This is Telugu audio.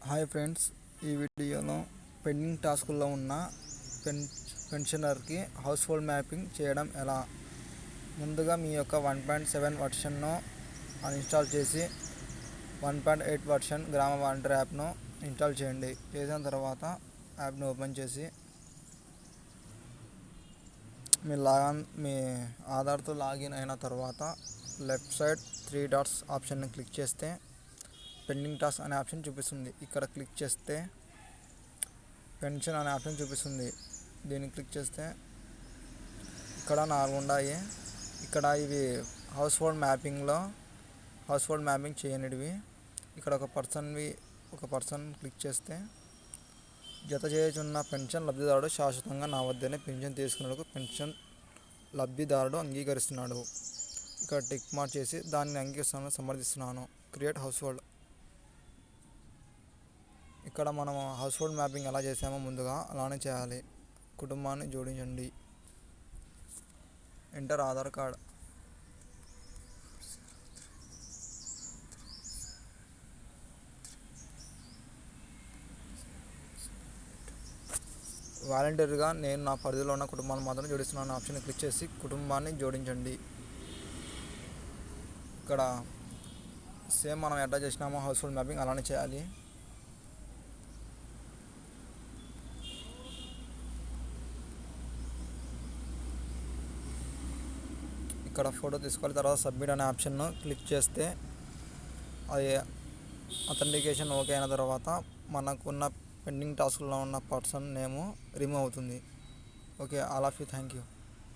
హాయ్ ఫ్రెండ్స్, ఈ వీడియోలో పెండింగ్ టాస్కుల్లో ఉన్న పెన్షనర్కి హౌస్ హోల్డ్ మ్యాపింగ్ చేయడం ఎలా. ముందుగా మీ యొక్క 1.7 వర్షన్ను అన్ఇన్స్టాల్ చేసి 1.8 వర్షన్ గ్రామ వాలంటీర్ యాప్ను ఇన్స్టాల్ చేయండి. చేసిన తర్వాత యాప్ను ఓపెన్ చేసి మీ ఆధార్తో లాగిన్ అయిన తర్వాత లెఫ్ట్ సైడ్ 3 డాట్స్ ఆప్షన్ని క్లిక్ చేస్తే పెండింగ్ టాస్క్ అనే ఆప్షన్ చూపిస్తుంది. ఇక్కడ క్లిక్ చేస్తే పెన్షన్ అనే ఆప్షన్ చూపిస్తుంది. దీన్ని క్లిక్ చేస్తే ఇక్కడ 4 ఉన్నాయి. ఇక్కడ ఇవి హౌస్ హోల్డ్ మ్యాపింగ్ చేయనివి. ఇక్కడ ఒక పర్సన్ క్లిక్ చేస్తే జత చేయుచున్న పెన్షన్ లబ్ధిదారుడు శాశ్వతంగా నా వద్దనే పెన్షన్ తీసుకునేందుకు పెన్షన్ లబ్ధిదారుడు అంగీకరిస్తున్నాడు. ఇక్కడ టిక్ మార్క్ చేసి దాన్ని అంగీకరిస్తున్నాను, సమర్థిస్తున్నాను. Create house hold. ఇక్కడ మనం హౌస్ హోల్డ్ మ్యాపింగ్ ఎలా చేసామో ముందుగా అలానే చేయాలి. కుటుంబాన్ని జోడించండి. Enter Aadhaar card. వాలంటీర్గా నేను నా పరిధిలో ఉన్న కుటుంబాన్ని మాత్రం జోడిస్తున్నాను ఆప్షన్ క్లిక్ చేసి కుటుంబాన్ని జోడించండి. ఇక్కడ సేమ్ మనం ఎట్లా చేసినామో హౌస్ హోల్డ్ మ్యాపింగ్ అలానే చేయాలి. ఇక్కడ ఫోటో తీసుకోవాలి. తర్వాత సబ్మిట్ అనే ఆప్షన్ను క్లిక్ చేస్తే అది అథెంటికేషన్ ఓకే అయిన తర్వాత మనకున్న పెండింగ్ టాస్క్లో ఉన్న పర్సన్ నేము రిమూవ్ అవుతుంది. Okay, all of you, thank you.